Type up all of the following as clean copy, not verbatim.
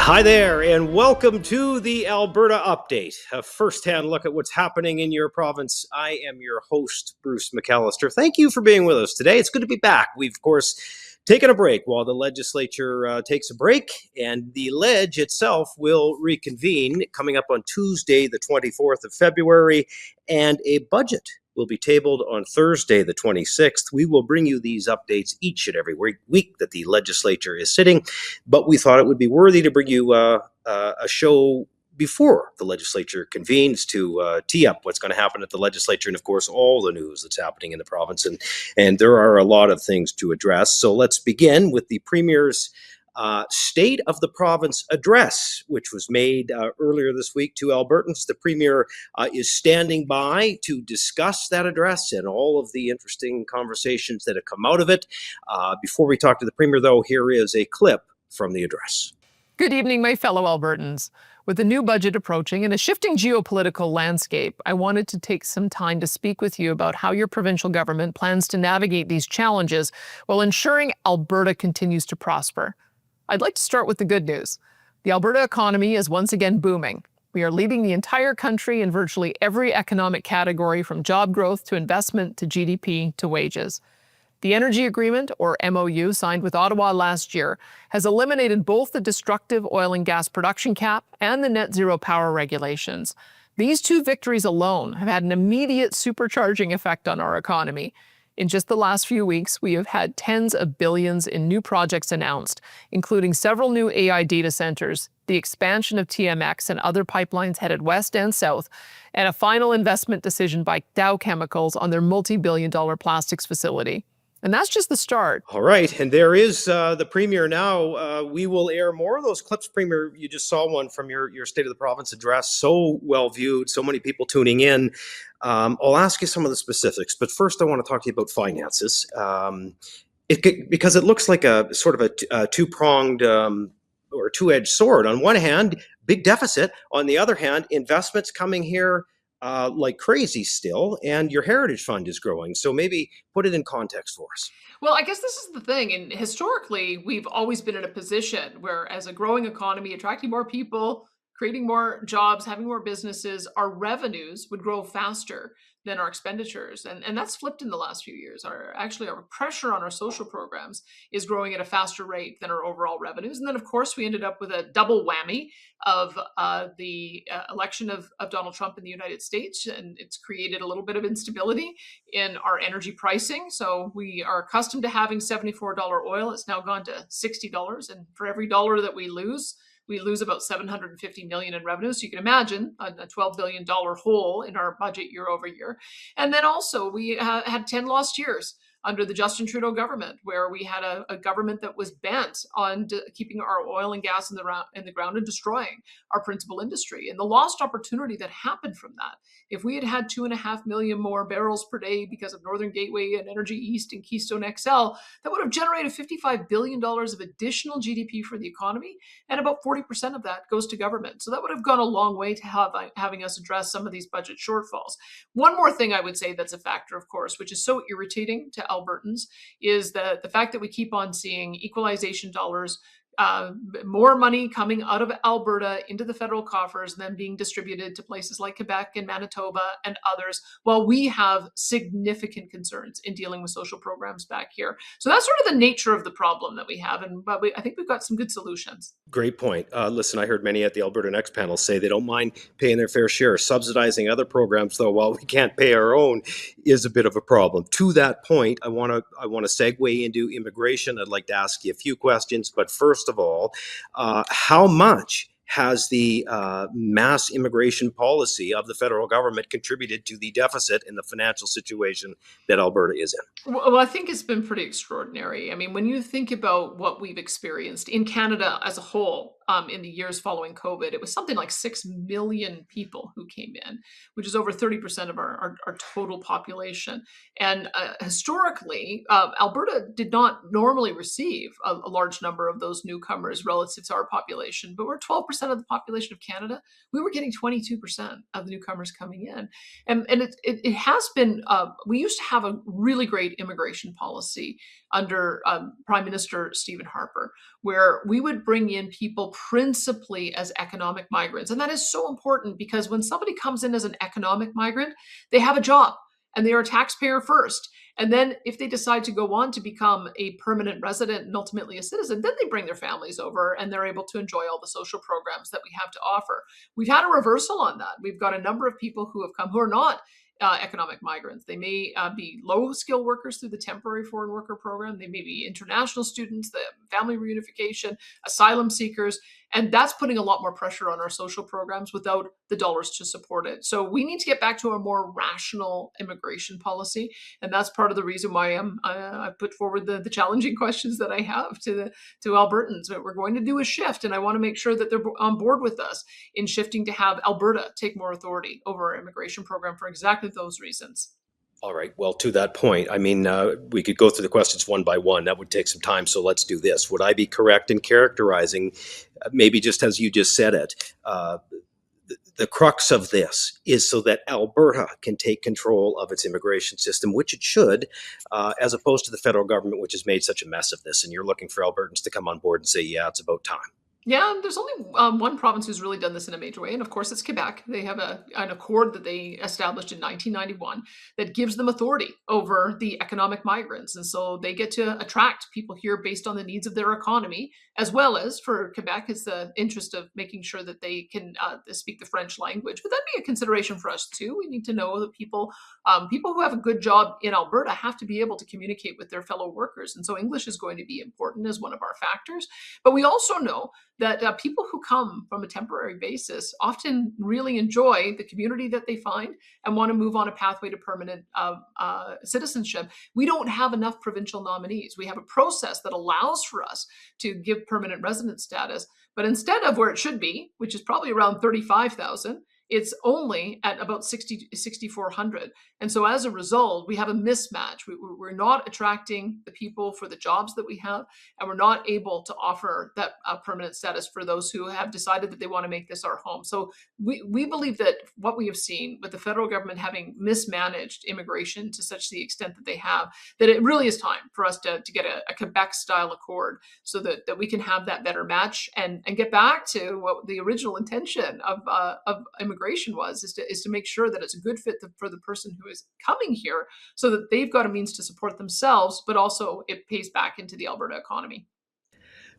Hi there, and welcome to the Alberta Update, a first-hand look at what's happening in your province. I am your host, Bruce McAllister. Thank you for being with us today. It's good to be back. We've, of course, taken a break while the legislature takes a break, and the Ledge itself will reconvene coming up on Tuesday, the 24th of February, and a budget will be tabled on Thursday, the 26th. We will bring you these updates each and every week that the legislature is sitting, but we thought it would be worthy to bring you a show before the legislature convenes to tee up what's going to happen at the legislature and, of course, all the news that's happening in the province. And there are a lot of things to address. So let's begin with the Premier's State of the Province address, which was made earlier this week to Albertans. The Premier is standing by to discuss that address and all of the interesting conversations that have come out of it. Before we talk to the Premier, though, here is a clip from the address. Good evening, my fellow Albertans. With the new budget approaching and a shifting geopolitical landscape, I wanted to take some time to speak with you about how your provincial government plans to navigate these challenges while ensuring Alberta continues to prosper. I'd like to start with the good news. The Alberta economy is once again booming. We are leading the entire country in virtually every economic category, from job growth to investment to GDP to wages. The Energy Agreement, or MOU, signed with Ottawa last year, has eliminated both the destructive oil and gas production cap and the net zero power regulations. These two victories alone have had an immediate supercharging effect on our economy. In just the last few weeks, we have had tens of billions in new projects announced, including several new AI data centers, the expansion of TMX and other pipelines headed west and south, and a final investment decision by Dow Chemicals on their multi-billion-dollar plastics facility. And that's just the start. All right. And there is the Premier now. We will air more of those clips. Premier, you just saw one from your State of the Province address. So well viewed, so many people tuning in. I'll ask you some of the specifics. But first, I want to talk to you about finances. Because it looks like a sort of a two-pronged or two-edged sword. On one hand, big deficit. On the other hand, investments coming here like crazy still, and your heritage fund is growing. So maybe put it in context for us. Well, I guess this is the thing. And historically, we've always been in a position where, as a growing economy, attracting more people, creating more jobs, having more businesses, our revenues would grow faster than our expenditures. And that's flipped in the last few years. Our pressure on our social programs is growing at a faster rate than our overall revenues. And then, of course, we ended up with a double whammy of the election of Donald Trump in the United States. And it's created a little bit of instability in our energy pricing. So we are accustomed to having $74 oil. It's now gone to $60. And for every dollar that we lose about $750 million in revenue. So you can imagine a $12 billion hole in our budget year over year. And then also we had 10 lost years under the Justin Trudeau government, where we had a government that was bent on keeping our oil and gas in the ground and destroying our principal industry. And the lost opportunity that happened from that, if we had had 2.5 million more barrels per day because of Northern Gateway and Energy East and Keystone XL, that would have generated $55 billion of additional GDP for the economy, and about 40% of that goes to government. So that would have gone a long way to having us address some of these budget shortfalls. One more thing I would say that's a factor, of course, which is so irritating to Albertans, is the fact that we keep on seeing equalization dollars, more money coming out of Alberta into the federal coffers, and then being distributed to places like Quebec and Manitoba and others, while we have significant concerns in dealing with social programs back here. So that's sort of the nature of the problem that we have, but I think we've got some good solutions. Great point. Listen, I heard many at the Alberta Next panel say they don't mind paying their fair share. Subsidizing other programs, though, while we can't pay our own, is a bit of a problem. To that point, I want to segue into immigration. I'd like to ask you a few questions, but first of all, how much has the mass immigration policy of the federal government contributed to the deficit in the financial situation that Alberta is in? Well, I think it's been pretty extraordinary. I mean, when you think about what we've experienced in Canada as a whole, in the years following COVID, it was something like 6 million people who came in, which is over 30% of our total population. And historically, Alberta did not normally receive a large number of those newcomers relative to our population, but we're 12% of the population of Canada. We were getting 22% of the newcomers coming in. And it has been, we used to have a really great immigration policy under Prime Minister Stephen Harper, where we would bring in people principally as economic migrants. And that is so important because when somebody comes in as an economic migrant, they have a job and they are a taxpayer first. And then if they decide to go on to become a permanent resident and ultimately a citizen, then they bring their families over and they're able to enjoy all the social programs that we have to offer. We've had a reversal on that. We've got a number of people who have come who are not economic migrants. They may be low skill workers through the temporary foreign worker program. They may be international students, the family reunification, asylum seekers. And that's putting a lot more pressure on our social programs without the dollars to support it. So we need to get back to a more rational immigration policy. And that's part of the reason why I put forward the challenging questions that I have to Albertans. We're going to do a shift, and I want to make sure that they're on board with us in shifting to have Alberta take more authority over our immigration program for exactly those reasons. All right. Well, to that point, I mean, we could go through the questions one by one. That would take some time. So let's do this. Would I be correct in characterizing, maybe just as you just said it, the crux of this is so that Alberta can take control of its immigration system, which it should, as opposed to the federal government, which has made such a mess of this. And you're looking for Albertans to come on board and say, yeah, it's about time. Yeah, there's only one province who's really done this in a major way, and of course it's Quebec. They have an accord that they established in 1991 that gives them authority over the economic migrants, and so they get to attract people here based on the needs of their economy, as well as for Quebec, it's the interest of making sure that they can speak the French language. But that'd be a consideration for us too. We need to know that people who have a good job in Alberta have to be able to communicate with their fellow workers, and so English is going to be important as one of our factors. But we also know that people who come from a temporary basis often really enjoy the community that they find and want to move on a pathway to permanent citizenship. We don't have enough provincial nominees. We have a process that allows for us to give permanent resident status, but instead of where it should be, which is probably around 35,000, it's only at about 6,400. And so as a result, we have a mismatch. We're not attracting the people for the jobs that we have, and we're not able to offer that permanent status for those who have decided that they want to make this our home. So we believe that what we have seen with the federal government having mismanaged immigration to such the extent that they have, that it really is time for us to get a Quebec-style accord so that we can have that better match and get back to what the original intention of immigration is to make sure that it's a good fit for the person who is coming here so that they've got a means to support themselves, but also it pays back into the Alberta economy.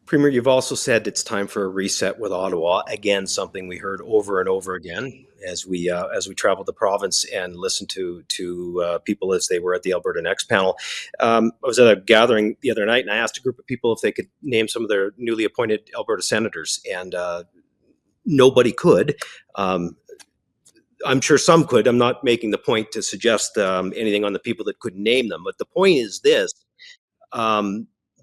Premier, you've also said it's time for a reset with Ottawa. Again, something we heard over and over again as we traveled the province and listened to people as they were at the Alberta Next panel. I was at a gathering the other night and I asked a group of people if they could name some of their newly appointed Alberta senators, and nobody could. I'm sure some could. I'm not making the point to suggest anything on the people that couldn't name them, but the point is this.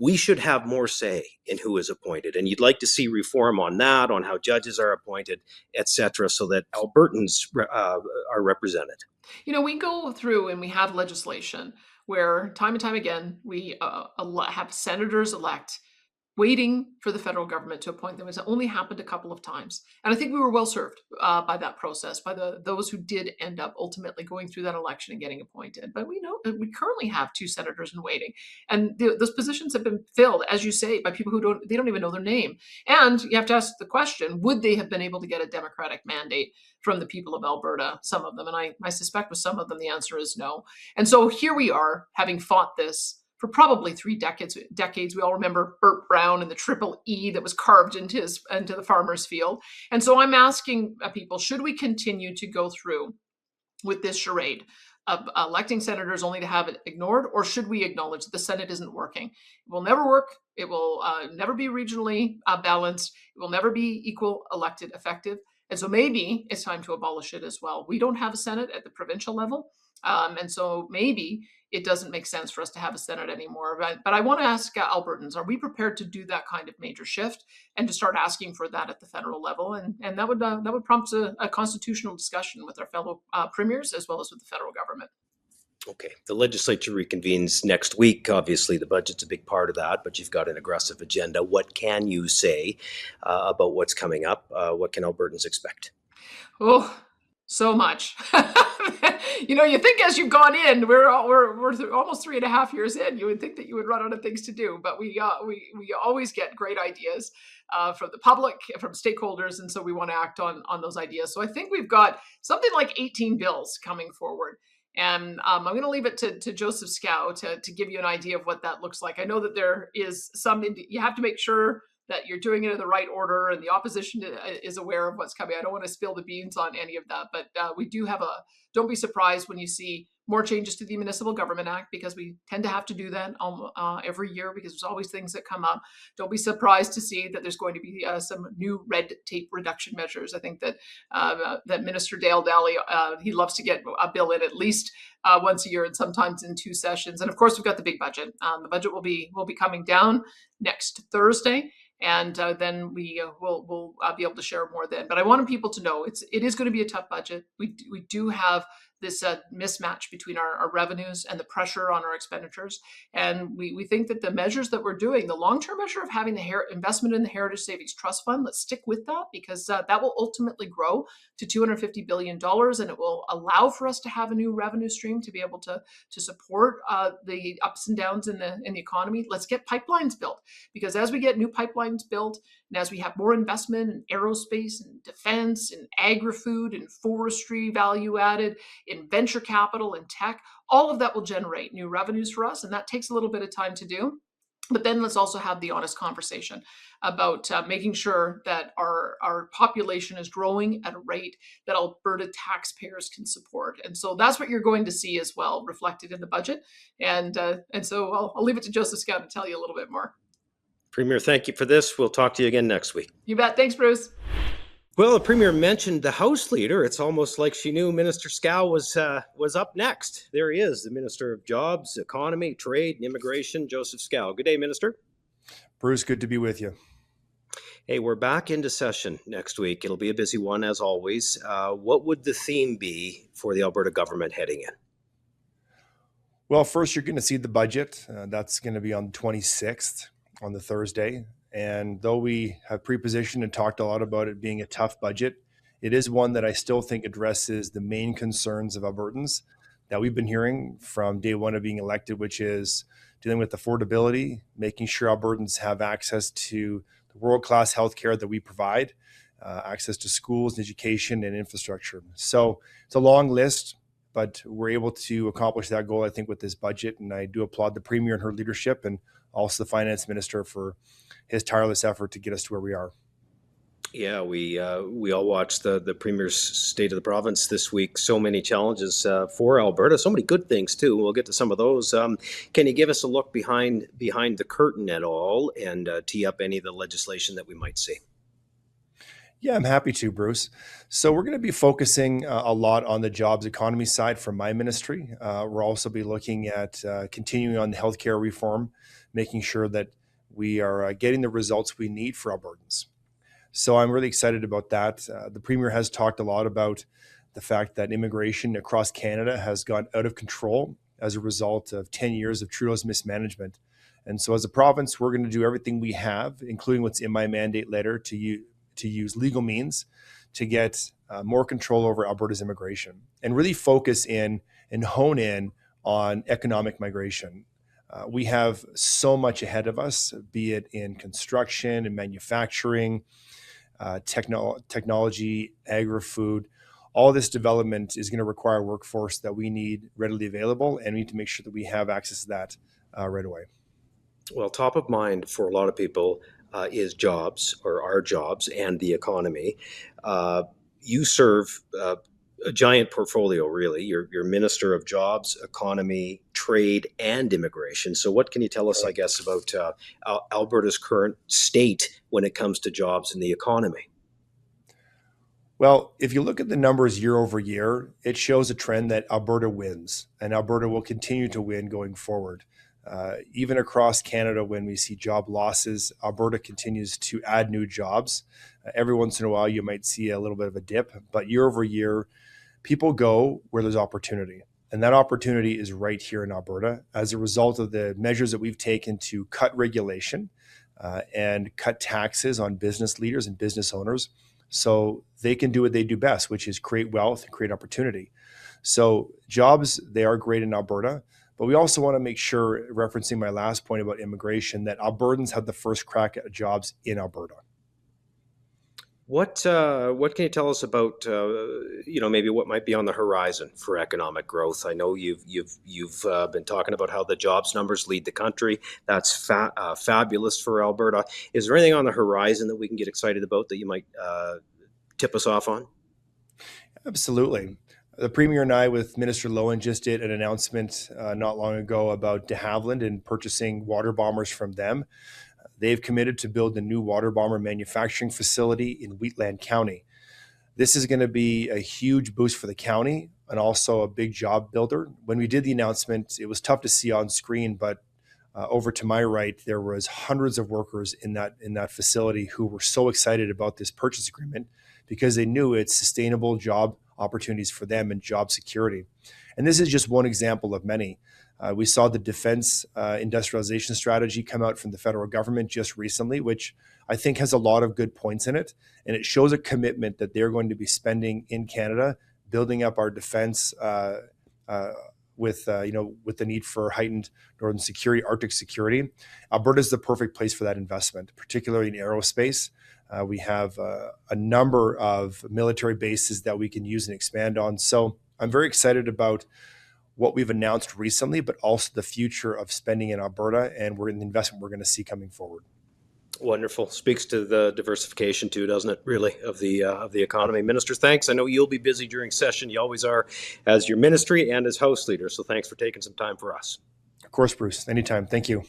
We should have more say in who is appointed, and you'd like to see reform on that, on how judges are appointed, etc., so that Albertans are represented. You know, we go through and we have legislation where time and time again we have senators elect waiting for the federal government to appoint them. It's only happened a couple of times. And I think we were well served by that process, by those who did end up ultimately going through that election and getting appointed. But we know that we currently have two senators in waiting. And those positions have been filled, as you say, by people who don't even know their name. And you have to ask the question, would they have been able to get a Democratic mandate from the people of Alberta, some of them? And I suspect with some of them, the answer is no. And so here we are, having fought this for probably 3 decades. We all remember Burt Brown and the triple E that was carved into the farmer's field. And so I'm asking people, should we continue to go through with this charade of electing senators only to have it ignored, or should we acknowledge that the Senate isn't working? It will never work. It will never be regionally balanced. It will never be equal elected effective. And so maybe it's time to abolish it as well. We don't have a Senate at the provincial level. And so maybe it doesn't make sense for us to have a Senate anymore. But I want to ask Albertans, are we prepared to do that kind of major shift and to start asking for that at the federal level? And that would prompt a constitutional discussion with our fellow premiers as well as with the federal government. Okay, the legislature reconvenes next week. Obviously, the budget's a big part of that, but you've got an aggressive agenda. What can you say about what's coming up? What can Albertans expect? Oh, So much. You think as you've gone in, we're almost 3.5 years in. You would think that you would run out of things to do, but we always get great ideas from the public, from stakeholders, and so we want to act on those ideas. So I think we've got something like 18 bills coming forward. And I'm going to leave it to Joseph Schow to give you an idea of what that looks like. I know that there is you have to make sure that you're doing it in the right order and the opposition is aware of what's coming. I don't want to spill the beans on any of that, but we do have don't be surprised when you see more changes to the Municipal Government Act, because we tend to have to do that every year because there's always things that come up. Don't be surprised to see that there's going to be some new red tape reduction measures. I think that that Minister Dale Daly, he loves to get a bill in at least once a year and sometimes in 2 sessions. And of course, we've got the big budget. The budget will be coming down next Thursday. And then we'll be able to share more then. But I wanted people to know it is going to be a tough budget. We do have this mismatch between our revenues and the pressure on our expenditures. And we think that the measures that we're doing, the long-term measure of having the investment in the Heritage Savings Trust Fund, let's stick with that, because that will ultimately grow to $250 billion, and it will allow for us to have a new revenue stream to be able to support the ups and downs in the economy. Let's get pipelines built, because as we get new pipelines built, and as we have more investment in aerospace and defense and agri-food and forestry value added, in venture capital and tech, all of that will generate new revenues for us. And that takes a little bit of time to do. But then let's also have the honest conversation about making sure that our population is growing at a rate that Alberta taxpayers can support. And so that's what you're going to see as well reflected in the budget. And so I'll leave it to Joseph Schow to tell you a little bit more. Premier, thank you for this. We'll talk to you again next week. You bet. Thanks, Bruce. Well, the Premier mentioned the House Leader. It's almost like she knew Minister Schow was up next. There he is, the Minister of Jobs, Economy, Trade, and Immigration, Joseph Schow. Good day, Minister. Bruce, good to be with you. Hey, we're back into session next week. It'll be a busy one, as always. What would the theme be for the Alberta government heading in? Well, first, you're going to see the budget. That's going to be on the 26th, on the Thursday. And though we have prepositioned and talked a lot about it being a tough budget, it is one that I still think addresses the main concerns of Albertans that we've been hearing from day one of being elected, which is dealing with affordability, making sure Albertans have access to the world-class healthcare that we provide, access to schools and education and infrastructure. So it's a long list, but we're able to accomplish that goal, I think, with this budget. And I do applaud the Premier and her leadership, and also the Finance Minister for his tireless effort to get us to where we are. Yeah, we all watched the Premier's State of the Province this week. So many challenges for Alberta, so many good things too. We'll get to some of those. Can you give us a look behind the curtain at all and tee up any of the legislation that we might see? Yeah, I'm happy to, Bruce. So we're going to be focusing a lot on the jobs economy side from my ministry. We'll also be looking at continuing on the healthcare reform, making sure that we are getting the results we need for Albertans. So I'm really excited about that. The Premier has talked a lot about the fact that immigration across Canada has gone out of control as a result of 10 years of Trudeau's mismanagement. And so as a province, we're going to do everything we have, including what's in my mandate letter, to use legal means to get more control over Alberta's immigration and really focus in and hone in on economic migration. We have so much ahead of us, be it in construction and manufacturing, technology, agri-food. All this development is going to require a workforce that we need readily available, and we need to make sure that we have access to that right away. Well, top of mind for a lot of people is jobs, or our jobs, and the economy. You serve a giant portfolio, really. You're Minister of Jobs, Economy, Trade, and Immigration. So what can you tell us, I guess, about Alberta's current state when it comes to jobs and the economy? Well, if you look at the numbers year over year, it shows a trend that Alberta wins, and Alberta will continue to win going forward. Even across Canada, when we see job losses, Alberta continues to add new jobs. Every once in a while, you might see a little bit of a dip, but year over year, people go where there's opportunity. And that opportunity is right here in Alberta as a result of the measures that we've taken to cut regulation and cut taxes on business leaders and business owners. So they can do what they do best, which is create wealth and create opportunity. So jobs, they are great in Alberta, but we also want to make sure, referencing my last point about immigration, that Albertans have the first crack at jobs in Alberta. What can you tell us about maybe what might be on the horizon for economic growth? I know you've been talking about how the jobs numbers lead the country. That's fabulous for Alberta. Is there anything on the horizon that we can get excited about that you might tip us off on? Absolutely. The Premier and I, with Minister Lowen, just did an announcement not long ago about de Havilland and purchasing water bombers from them. They've committed to build a new water bomber manufacturing facility in Wheatland County. This is going to be a huge boost for the county and also a big job builder. When we did the announcement, it was tough to see on screen, but over to my right, there was hundreds of workers in that facility who were so excited about this purchase agreement because they knew it's sustainable job opportunities for them and job security. And this is just one example of many. We saw the defense industrialization strategy come out from the federal government just recently, which I think has a lot of good points in it. And it shows a commitment that they're going to be spending in Canada, building up our defense with the need for heightened northern security, Arctic security. Alberta is the perfect place for that investment, particularly in aerospace. We have a number of military bases that we can use and expand on. So I'm very excited about what we've announced recently, but also the future of spending in Alberta and the investment we're going to see coming forward. Wonderful. Speaks to the diversification too, doesn't it, really, of the economy. Minister, thanks. I know you'll be busy during session. You always are, as your ministry and as House Leader. So thanks for taking some time for us. Of course, Bruce. Anytime. Thank you.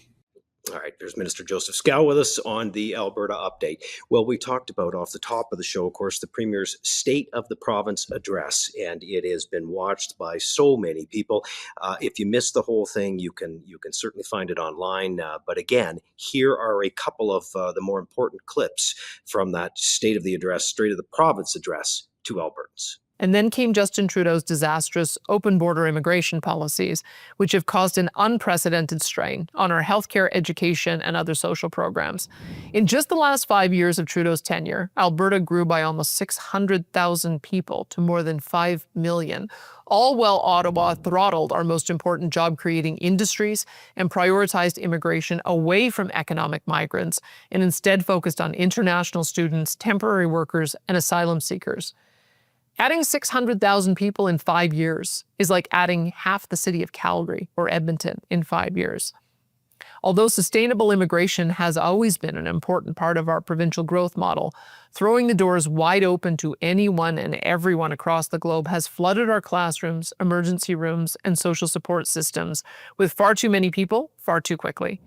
All right, there's Minister Joseph Schow with us on the Alberta Update. Well, we talked about off the top of the show, of course, the Premier's State of the Province address, and it has been watched by so many people. If you missed the whole thing, you can certainly find it online. But again, here are a couple of the more important clips from that State of the Province address to Albertans. And then came Justin Trudeau's disastrous open border immigration policies, which have caused an unprecedented strain on our healthcare, education, and other social programs. In just the last 5 years of Trudeau's tenure, Alberta grew by almost 600,000 people to more than 5 million, all while Ottawa throttled our most important job-creating industries and prioritized immigration away from economic migrants and instead focused on international students, temporary workers, and asylum seekers. Adding 600,000 people in 5 years is like adding half the city of Calgary or Edmonton in 5 years. Although sustainable immigration has always been an important part of our provincial growth model, throwing the doors wide open to anyone and everyone across the globe has flooded our classrooms, emergency rooms, and social support systems with far too many people, far too quickly.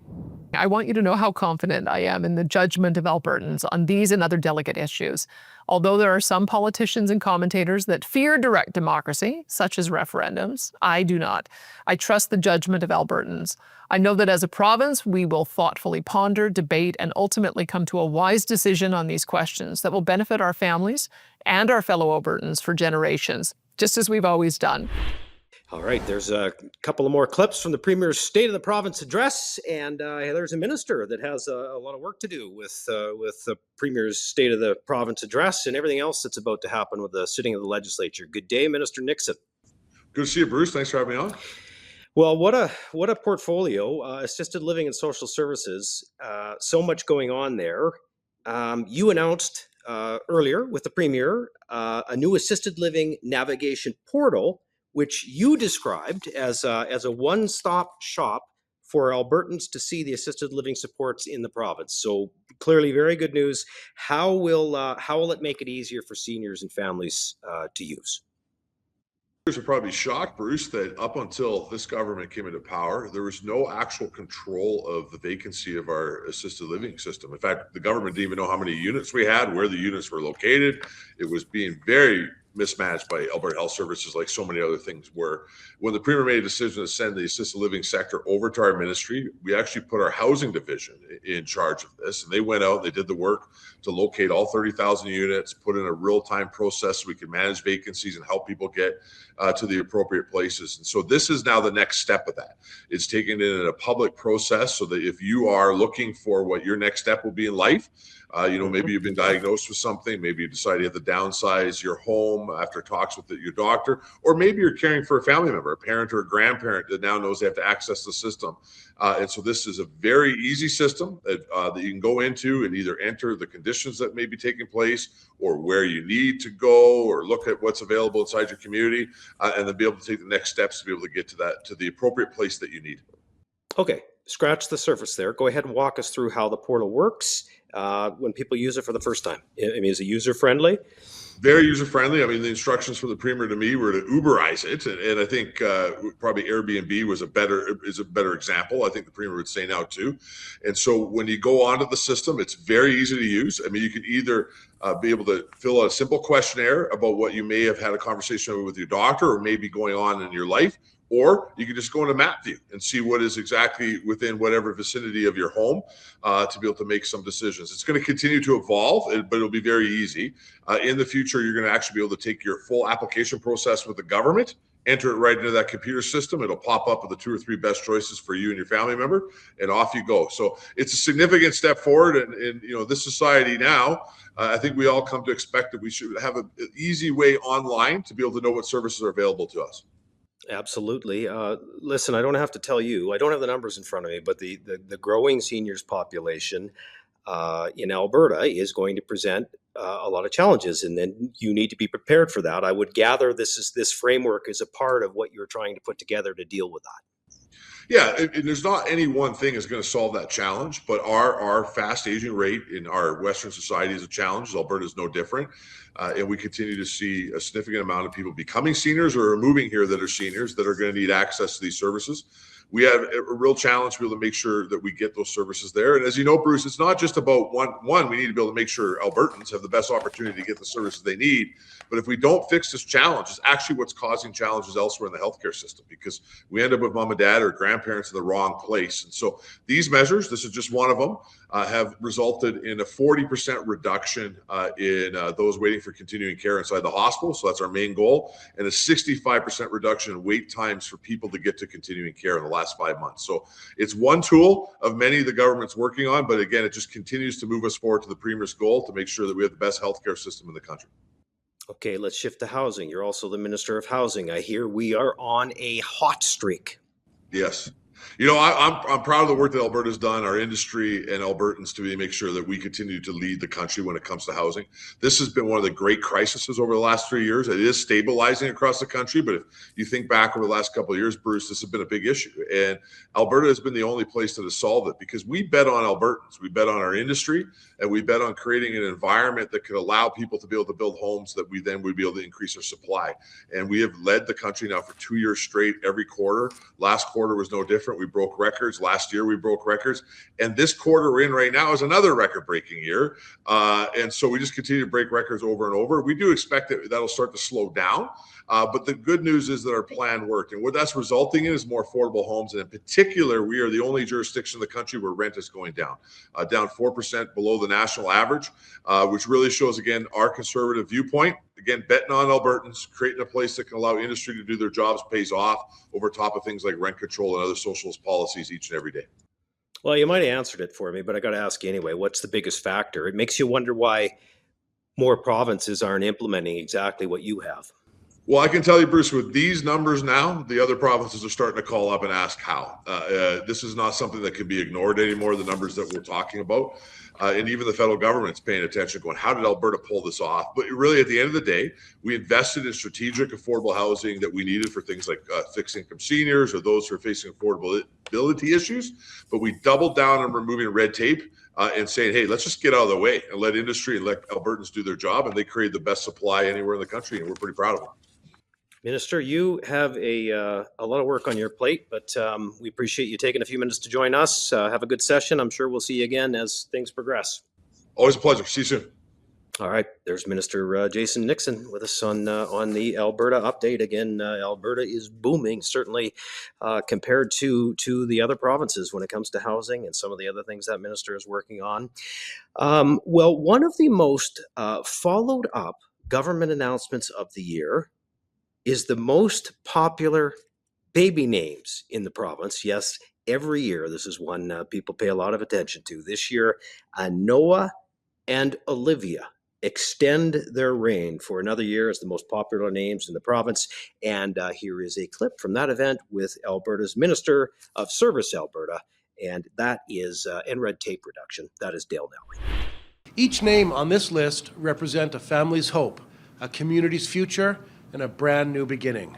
I want you to know how confident I am in the judgment of Albertans on these and other delicate issues. Although there are some politicians and commentators that fear direct democracy, such as referendums, I do not. I trust the judgment of Albertans. I know that as a province, we will thoughtfully ponder, debate, and ultimately come to a wise decision on these questions that will benefit our families and our fellow Albertans for generations, just as we've always done. All right, there's a couple of more clips from the Premier's State of the Province address, and there's a minister that has a lot of work to do with the Premier's State of the Province address and everything else that's about to happen with the sitting of the legislature. Good day, Minister Nixon. Good to see you, Bruce. Thanks for having me on. Well, what a portfolio, assisted living and social services, so much going on there. You announced earlier with the Premier a new assisted living navigation portal, which you described as a one-stop shop for Albertans to see the assisted living supports in the province. So clearly, very good news. How will it make it easier for seniors and families to use? You're probably shocked, Bruce, that up until this government came into power, there was no actual control of the vacancy of our assisted living system. In fact, the government didn't even know how many units we had, where the units were located. It was being very mismanaged by Alberta Health Services, like so many other things. Where when the Premier made a decision to send the assisted living sector over to our ministry, we actually put our housing division in charge of this, and they went out, they did the work to locate all 30,000 units, put in a real-time process so we can manage vacancies and help people get to the appropriate places. And so this is now the next step of that. It's taken it in a public process so that if you are looking for what your next step will be in life, maybe you've been diagnosed with something, maybe you decide you have to downsize your home after talks with your doctor, or maybe you're caring for a family member, a parent or a grandparent that now knows they have to access the system. And so this is a very easy system that you can go into and either enter the conditions that may be taking place or where you need to go or look at what's available inside your community and then be able to take the next steps to be able to get to the appropriate place that you need. Okay, scratch the surface there. Go ahead and walk us through how the portal works when people use it for the first time. I mean, is it user-friendly? Very user-friendly. I mean, the instructions from the Premier to me were to Uberize it, and I think probably Airbnb is a better example. I think the Premier would say now too. And so when you go onto the system, it's very easy to use. I mean, you can either be able to fill out a simple questionnaire about what you may have had a conversation with your doctor or maybe going on in your life, or you can just go into map view and see what is exactly within whatever vicinity of your home to be able to make some decisions. It's going to continue to evolve, but it'll be very easy. In the future, you're going to actually be able to take your full application process with the government, enter it right into that computer system. It'll pop up with the 2 or 3 best choices for you and your family member, and off you go. So it's a significant step forward. And this society now, I think we all come to expect that we should have an easy way online to be able to know what services are available to us. Absolutely. Listen, I don't have to tell you, I don't have the numbers in front of me, but the growing seniors population in Alberta is going to present a lot of challenges, and then you need to be prepared for that. I would gather this framework is a part of what you're trying to put together to deal with that. Yeah, and there's not any one thing that's going to solve that challenge, but our fast aging rate in our Western society is a challenge. Alberta is no different. And we continue to see a significant amount of people becoming seniors or moving here that are seniors that are going to need access to these services. We have a real challenge to be able to make sure that we get those services there. And as you know, Bruce, it's not just about one, we need to be able to make sure Albertans have the best opportunity to get the services they need. But if we don't fix this challenge, it's actually what's causing challenges elsewhere in the healthcare system, because we end up with mom and dad or grandparents in the wrong place. And so these measures, this is just one of them, have resulted in a 40% reduction in those waiting for continuing care inside the hospital. So that's our main goal. And a 65% reduction in wait times for people to get to continuing care in the last 5 months. So it's one tool of many the government's working on. But again, it just continues to move us forward to the Premier's goal to make sure that we have the best healthcare system in the country. Okay, let's shift to housing. You're also the Minister of Housing. I hear we are on a hot streak. Yes. I'm proud of the work that Alberta's done, our industry and Albertans, to make sure that we continue to lead the country when it comes to housing. This has been one of the great crises over the last 3 years. It is stabilizing across the country, but if you think back over the last couple of years, Bruce, this has been a big issue. And Alberta has been the only place that has solved it, because we bet on Albertans. We bet on our industry, and we bet on creating an environment that could allow people to be able to build homes that we then would be able to increase our supply. And we have led the country now for 2 years straight, every quarter. Last quarter was no different. We broke records. Last year, we broke records. And this quarter we're in right now is another record-breaking year. And so we just continue to break records over and over. We do expect that that'll start to slow down. But the good news is that our plan worked. And what that's resulting in is more affordable homes. And in particular, we are the only jurisdiction in the country where rent is going down 4% below the national average, which really shows, again, our conservative viewpoint. Again, betting on Albertans, creating a place that can allow industry to do their jobs pays off over top of things like rent control and other socialist policies each and every day. Well, you might have answered it for me, but I got to ask you anyway. What's the biggest factor? It makes you wonder why more provinces aren't implementing exactly what you have. Well, I can tell you, Bruce, with these numbers now, the other provinces are starting to call up and ask how. This is not something that can be ignored anymore, the numbers that we're talking about. And even the federal government's paying attention, going, how did Alberta pull this off? But really, at the end of the day, we invested in strategic affordable housing that we needed for things like fixed income seniors or those who are facing affordability issues. But we doubled down on removing red tape and saying, hey, let's just get out of the way and let industry and let Albertans do their job. And they created the best supply anywhere in the country, and we're pretty proud of them. Minister, you have a lot of work on your plate, but we appreciate you taking a few minutes to join us. Have a good session. I'm sure we'll see you again as things progress. Always a pleasure. See you soon. All right, there's Minister Jason Nixon with us on the Alberta update. Again, Alberta is booming, certainly compared to the other provinces when it comes to housing and some of the other things that minister is working on. Well, one of the most followed up government announcements of the year is the most popular baby names in the province. Yes, every year this is one people pay a lot of attention to. This year, Noah and Olivia extend their reign for another year as the most popular names in the province. And here is a clip from that event with Alberta's Minister of Service, Alberta, and that is and red tape reduction. That is Dale Nally. Each name on this list represent a family's hope, a community's future, and a brand new beginning.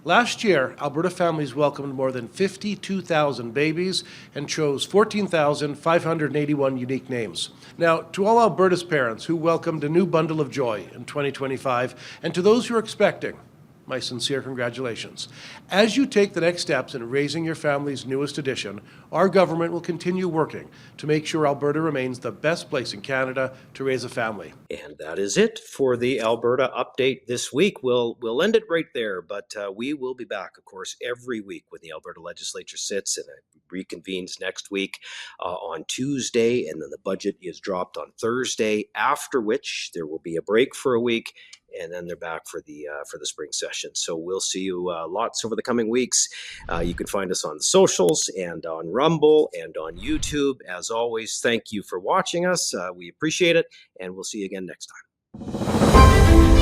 Last year, Alberta families welcomed more than 52,000 babies and chose 14,581 unique names. Now, to all Alberta's parents who welcomed a new bundle of joy in 2025, and to those who are expecting, my sincere congratulations. As you take the next steps in raising your family's newest addition, our government will continue working to make sure Alberta remains the best place in Canada to raise a family. And that is it for the Alberta update this week. We'll end it right there, but we will be back, of course, every week when the Alberta legislature sits and reconvenes next week on Tuesday, and then the budget is dropped on Thursday, after which there will be a break for a week, and then they're back for the spring session. So we'll see you lots over the coming weeks. You can find us on the socials and on Rumble and on YouTube. As always, thank you for watching us. We appreciate it, and we'll see you again next time.